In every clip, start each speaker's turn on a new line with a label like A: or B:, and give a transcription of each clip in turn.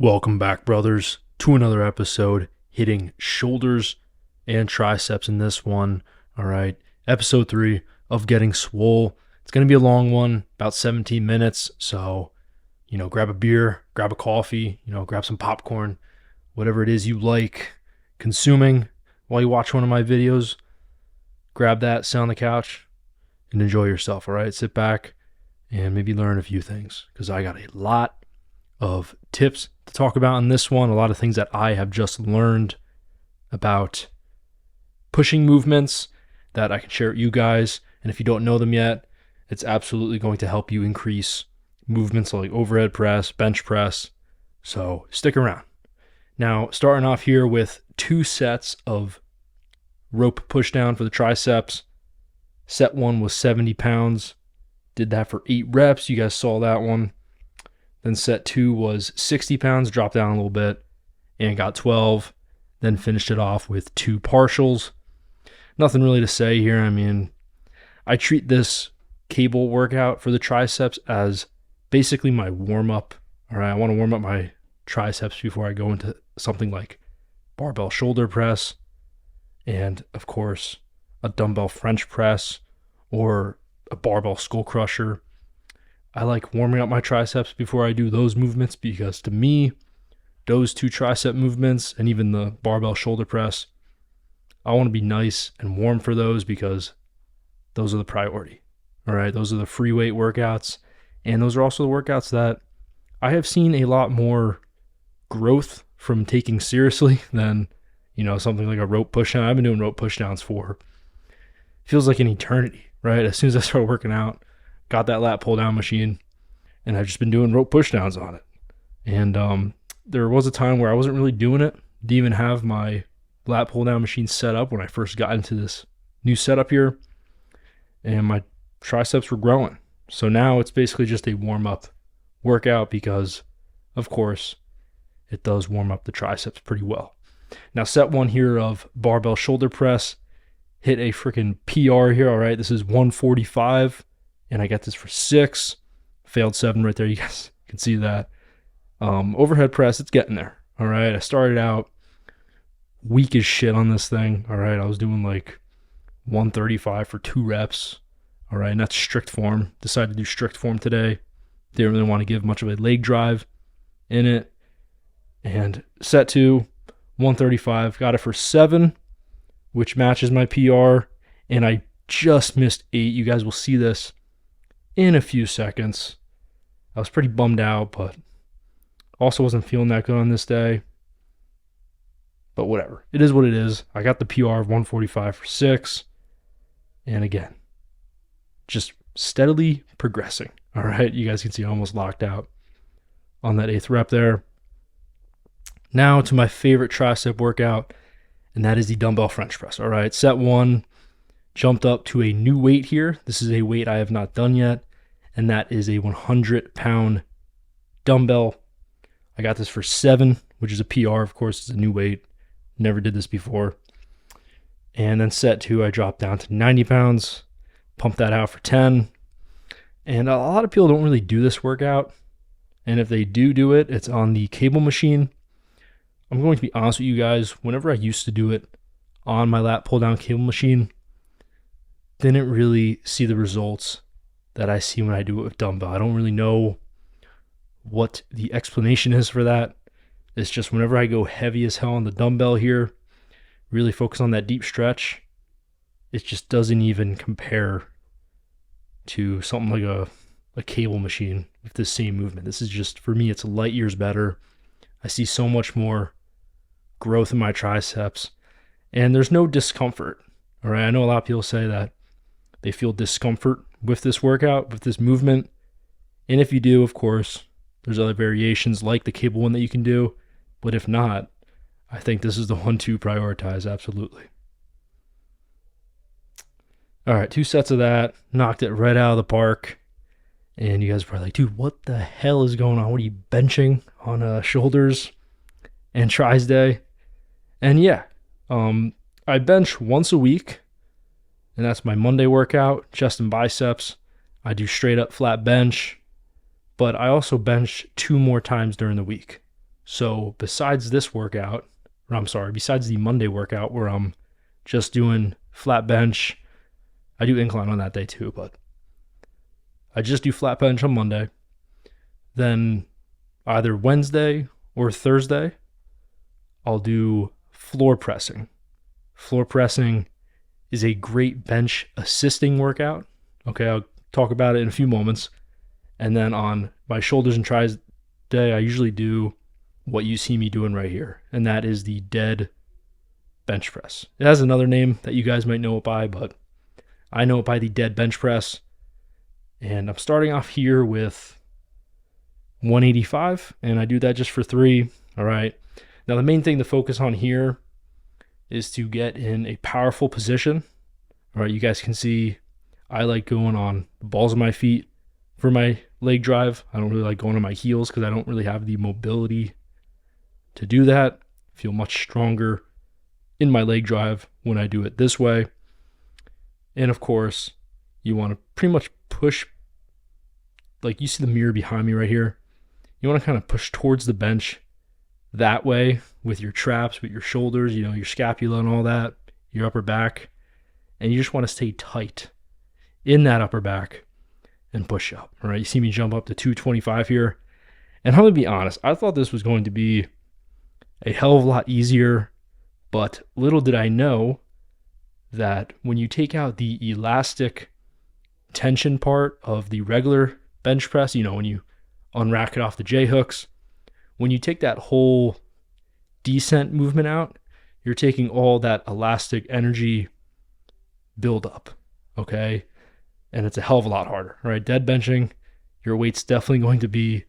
A: Welcome back, brothers, to another episode hitting shoulders and triceps in this one. All right, episode 3 of Getting Swole. It's going to be a long one, about 17 minutes. So, grab a beer, grab a coffee, grab some popcorn, whatever it is you like consuming while you watch one of my videos. Grab that, sit on the couch, and enjoy yourself. All right, sit back and maybe learn a few things because I got a lot of tips to talk about in this one. A lot of things that I have just learned about pushing movements that I can share with you guys. And if you don't know them yet, it's absolutely going to help you increase movements like overhead press, bench press. So stick around. Now, starting off here with 2 sets of rope push down for the triceps. Set 1 was 70 pounds. Did that for 8 reps. You guys saw that one. Then set 2 was 60 pounds, dropped down a little bit, and got 12. Then finished it off with 2 partials. Nothing really to say here. I mean, I treat this cable workout for the triceps as basically my warm-up. All right, I want to warm up my triceps before I go into something like barbell shoulder press and, of course, a dumbbell French press or a barbell skull crusher. I like warming up my triceps before I do those movements because to me, those 2 tricep movements and even the barbell shoulder press, I want to be nice and warm for those because those are the priority. All right, those are the free weight workouts. And those are also the workouts that I have seen a lot more growth from taking seriously than, something like a rope pushdown. I've been doing rope pushdowns for, feels like an eternity, right? As soon as I started working out, got that lat pull down machine, and I've just been doing rope pushdowns on it. And there was a time where I wasn't really doing it. Didn't even have my lat pull down machine set up when I first got into this new setup here, and my triceps were growing. So now it's basically just a warm up workout because, of course, it does warm up the triceps pretty well. Now, set 1 here of barbell shoulder press hit a freaking PR here. All right, this is 145. And I got this for 6, failed 7 right there. You guys can see that. Overhead press, it's getting there. All right. I started out weak as shit on this thing. All right. I was doing like 135 for 2 reps. All right. And that's strict form. Decided to do strict form today. Didn't really want to give much of a leg drive in it. And set 2, 135. Got it for 7, which matches my PR. And I just missed 8. You guys will see this in a few seconds. I was pretty bummed out, but also wasn't feeling that good on this day. But whatever. It is what it is. I got the PR of 145 for 6. And again, just steadily progressing. All right. You guys can see I almost locked out on that 8th rep there. Now to my favorite tricep workout, and that is the dumbbell French press. All right. Set 1, jumped up to a new weight here. This is a weight I have not done yet, and that is a 100-pound dumbbell. I got this for 7, which is a PR, of course. It's a new weight. Never did this before. And then set 2, I dropped down to 90 pounds, pumped that out for 10. And a lot of people don't really do this workout, and if they do it, it's on the cable machine. I'm going to be honest with you guys, whenever I used to do it on my lat pull down cable machine, didn't really see the results that I see when I do it with dumbbell. I don't really know what the explanation is for that. It's just whenever I go heavy as hell on the dumbbell here, really focus on that deep stretch, it just doesn't even compare to something like a cable machine with the same movement. This is just, for me, it's light years better. I see so much more growth in my triceps, and there's no discomfort. All right, I know a lot of people say that they feel discomfort with this workout, with this movement. And if you do, of course, there's other variations like the cable one that you can do. But if not, I think this is the one to prioritize, absolutely. All right, 2 sets of that. Knocked it right out of the park. And you guys are probably like, dude, what the hell is going on? What are you benching on shoulders and tries day? And yeah, I bench once a week. And that's my Monday workout, chest and biceps. I do straight up flat bench, but I also bench 2 more times during the week. So besides this workout, besides the Monday workout where I'm just doing flat bench, I do incline on that day too, but I just do flat bench on Monday. Then either Wednesday or Thursday, I'll do floor pressing. Floor pressing is a great bench assisting workout. Okay, I'll talk about it in a few moments. And then on my shoulders and tris day, I usually do what you see me doing right here, and that is the dead bench press. It has another name that you guys might know it by, but I know it by the dead bench press. And I'm starting off here with 185, and I do that just for 3. All right. Now, the main thing to focus on here is to get in a powerful position. All right, you guys can see I like going on the balls of my feet for my leg drive. I don't really like going on my heels because I don't really have the mobility to do that. I feel much stronger in my leg drive when I do it this way. And of course, you want to pretty much push, like you see the mirror behind me right here. You want to kind of push towards the bench that way with your traps, with your shoulders, your scapula and all that, your upper back. And you just want to stay tight in that upper back and push up. All right. You see me jump up to 225 here. And I'm going to be honest, I thought this was going to be a hell of a lot easier, but little did I know that when you take out the elastic tension part of the regular bench press, when you unrack it off the J hooks, when you take that whole descent movement out, you're taking all that elastic energy build up, okay? And it's a hell of a lot harder, right? Dead benching, your weight's definitely going to be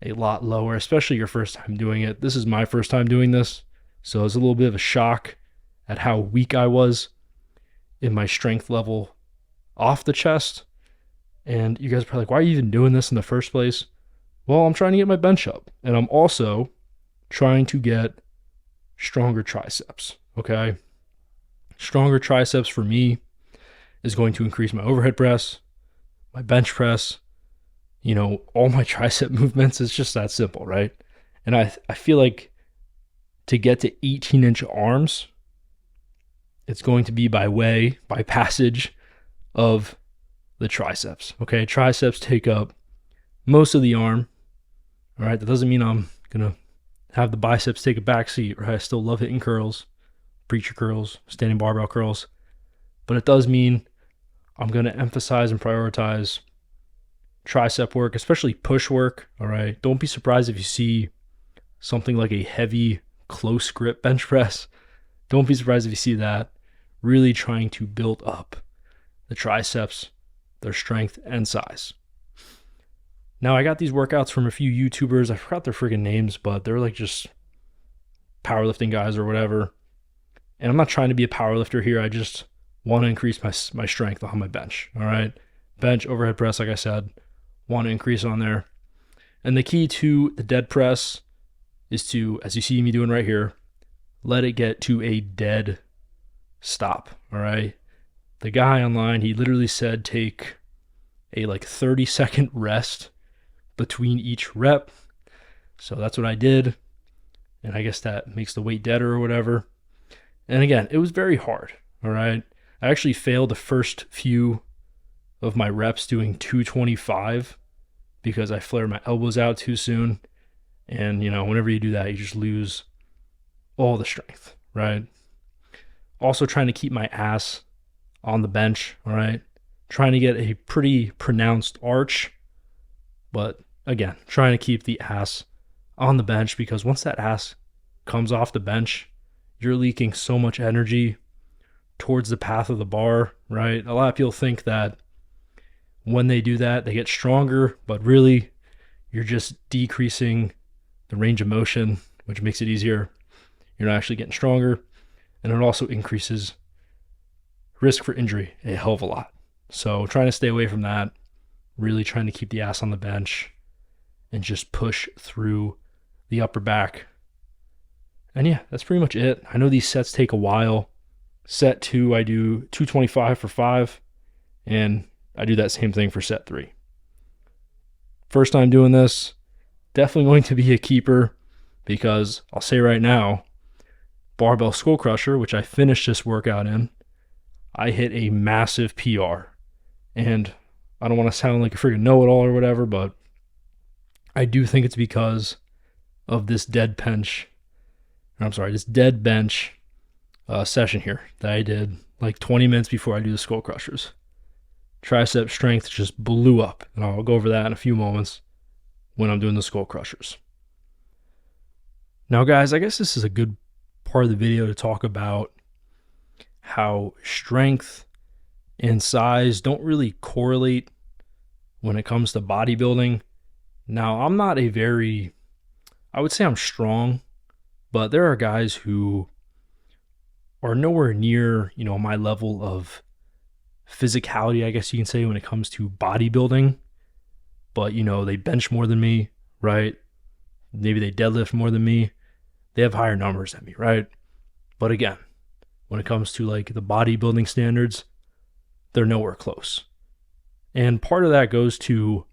A: a lot lower, especially your first time doing it. This is my first time doing this, so it's a little bit of a shock at how weak I was in my strength level off the chest. And you guys are probably like, why are you even doing this in the first place? Well, I'm trying to get my bench up, and I'm also trying to get stronger triceps, okay? Stronger triceps for me is going to increase my overhead press, my bench press, all my tricep movements. It's just that simple, right? And I feel like to get to 18-inch arms, it's going to be by passage of the triceps, okay? Triceps take up most of the arm, all right? That doesn't mean I'm going to have the biceps take a back seat, right? I still love hitting curls, preacher curls, standing barbell curls, but it does mean I'm going to emphasize and prioritize tricep work, especially push work, all right? Don't be surprised if you see something like a heavy, close grip bench press. Don't be surprised if you see that. Really trying to build up the triceps, their strength and size. Now, I got these workouts from a few YouTubers. I forgot their freaking names, but they're like just powerlifting guys or whatever. And I'm not trying to be a powerlifter here. I just want to increase my strength on my bench, all right? Bench, overhead press, like I said, want to increase on there. And the key to the dead press is to, as you see me doing right here, let it get to a dead stop, all right? The guy online, he literally said take a 30-second rest between each rep. So that's what I did. And I guess that makes the weight deader or whatever. And again, it was very hard, all right? I actually failed the first few of my reps doing 225 because I flared my elbows out too soon. And, whenever you do that, you just lose all the strength, right? Also trying to keep my ass on the bench, all right? Trying to get a pretty pronounced arch, but again, trying to keep the ass on the bench because once that ass comes off the bench, you're leaking so much energy towards the path of the bar, right? A lot of people think that when they do that, they get stronger, but really you're just decreasing the range of motion, which makes it easier. You're not actually getting stronger, and it also increases risk for injury a hell of a lot. So trying to stay away from that, really trying to keep the ass on the bench and just push through the upper back. And yeah, that's pretty much it. I know these sets take a while. Set 2, I do 225 for 5, and I do that same thing for set 3. First time doing this, definitely going to be a keeper because I'll say right now, barbell skull crusher, which I finished this workout in, I hit a massive PR. And I don't want to sound like a freaking know-it-all or whatever, but I do think it's because of this dead bench session here that I did like 20 minutes before I do the skull crushers. Tricep strength just blew up, and I'll go over that in a few moments when I'm doing the skull crushers. Now, guys, I guess this is a good part of the video to talk about how strength and size don't really correlate when it comes to bodybuilding. Now, I would say I'm strong, but there are guys who are nowhere near, my level of physicality, I guess you can say, when it comes to bodybuilding. But, they bench more than me, right? Maybe they deadlift more than me. They have higher numbers than me, right? But again, when it comes to like the bodybuilding standards, they're nowhere close. And part of that goes to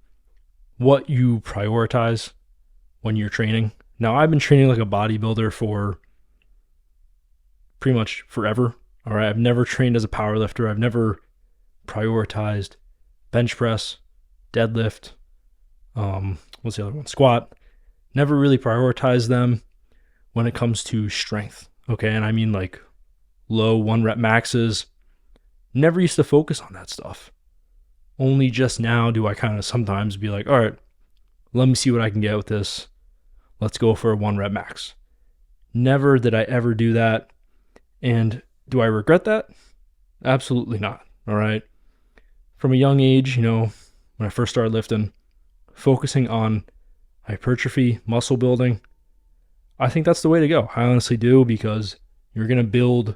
A: what you prioritize when you're training. Now, I've been training like a bodybuilder for pretty much forever. All right. I've never trained as a powerlifter. I've never prioritized bench press, deadlift, what's the other one? Squat. Never really prioritized them when it comes to strength. Okay. And I mean like low 1 rep maxes. Never used to focus on that stuff. Only just now do I kind of sometimes be like, all right, let me see what I can get with this. Let's go for a 1 rep max. Never did I ever do that. And do I regret that? Absolutely not. All right. From a young age, when I first started lifting, focusing on hypertrophy, muscle building, I think that's the way to go. I honestly do, because you're going to build,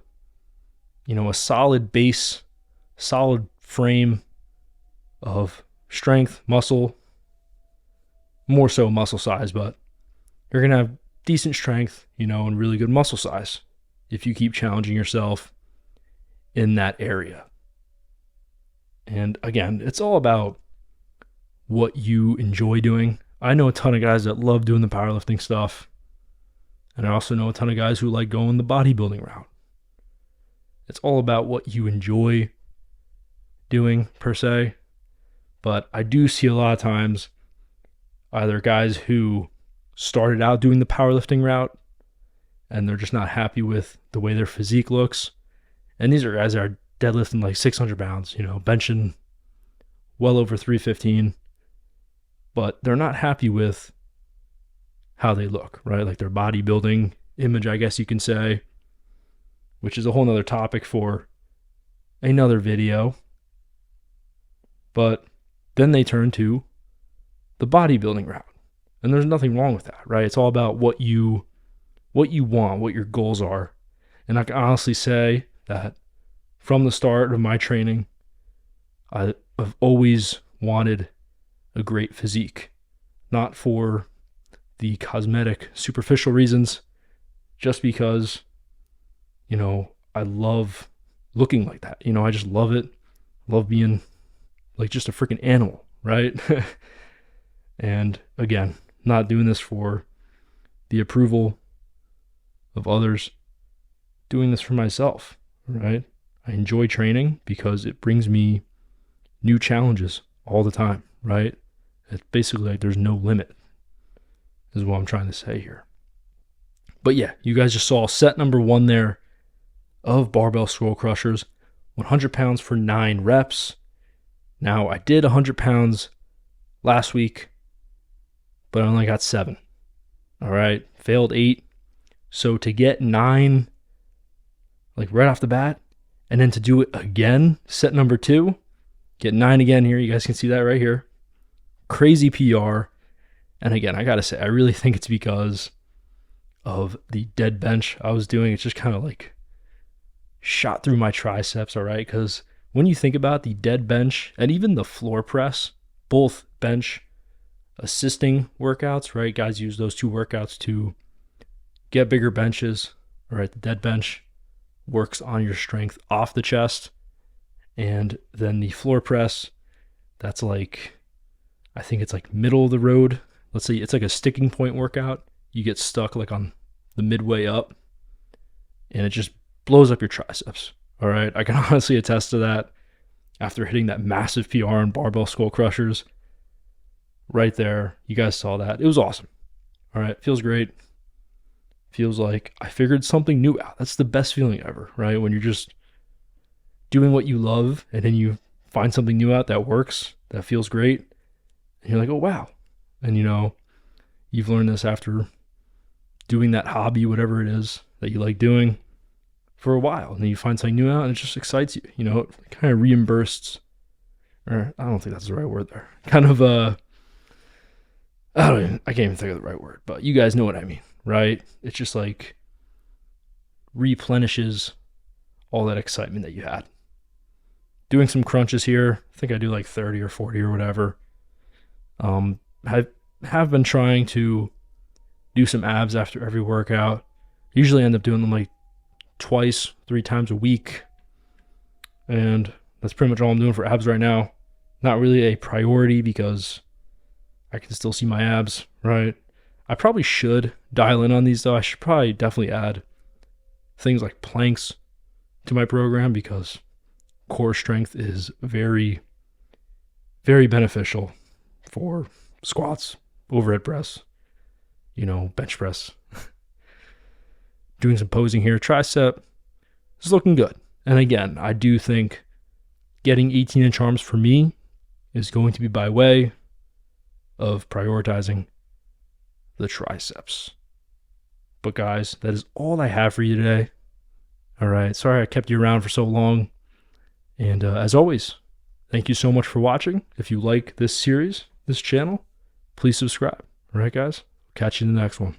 A: a solid base, solid frame of strength, muscle, more so muscle size, but you're going to have decent strength, and really good muscle size if you keep challenging yourself in that area. And again, it's all about what you enjoy doing. I know a ton of guys that love doing the powerlifting stuff. And I also know a ton of guys who like going the bodybuilding route. It's all about what you enjoy doing per se. But I do see a lot of times either guys who started out doing the powerlifting route and they're just not happy with the way their physique looks. And these are guys that are deadlifting like 600 pounds, benching well over 315, but they're not happy with how they look, right? Like their bodybuilding image, I guess you can say, which is a whole nother topic for another video. But then they turn to the bodybuilding route. And there's nothing wrong with that, right? It's all about what you want, what your goals are. And I can honestly say that from the start of my training, I've always wanted a great physique, not for the cosmetic, superficial reasons, just because, I love looking like that. I just love it. Love being like just a freaking animal, right? And again, not doing this for the approval of others, doing this for myself, right? I enjoy training because it brings me new challenges all the time, right? It's basically like there's no limit, is what I'm trying to say here. But yeah, you guys just saw set number 1 there of barbell skull crushers, 100 pounds for 9 reps. Now, I did 100 pounds last week, but I only got 7. All right, failed 8. So to get 9, like right off the bat, and then to do it again, set number 2, get 9 again here. You guys can see that right here. Crazy PR. And again, I got to say, I really think it's because of the dead bench I was doing. It's just kind of like shot through my triceps, all right? Because when you think about the dead bench and even the floor press, both bench assisting workouts, right? Guys use those 2 workouts to get bigger benches, all right? The dead bench works on your strength off the chest. And then the floor press, that's like, I think it's like middle of the road. Let's say it's like a sticking point workout. you get stuck like on the midway up and it just blows up your triceps. All right. I can honestly attest to that after hitting that massive PR on barbell skull crushers right there. You guys saw that. It was awesome. All right. Feels great. Feels like I figured something new out. That's the best feeling ever, right? When you're just doing what you love and then you find something new out that works, that feels great. And you're like, oh, wow. And you've learned this after doing that hobby, whatever it is that you like doing for a while. And then you find something new out and it just excites you. It kind of reimburses, or I don't think that's the right word there. Kind of, I can't even think of the right word, but you guys know what I mean, right? It's just like replenishes all that excitement that you had. Doing some crunches here. I think I do like 30 or 40 or whatever. I have been trying to do some abs after every workout. Usually end up doing them like 2-3 times a week. And that's pretty much all I'm doing for abs right now. Not really a priority because I can still see my abs, right? I probably should dial in on these though. I should probably definitely add things like planks to my program because core strength is very, very beneficial for squats, overhead press, bench press. Doing some posing here. Tricep is looking good. And again, I do think getting 18-inch arms for me is going to be by way of prioritizing the triceps. But guys, that is all I have for you today. All right. Sorry I kept you around for so long. And as always, thank you so much for watching. If you like this series, this channel, please subscribe. All right, guys. Catch you in the next one.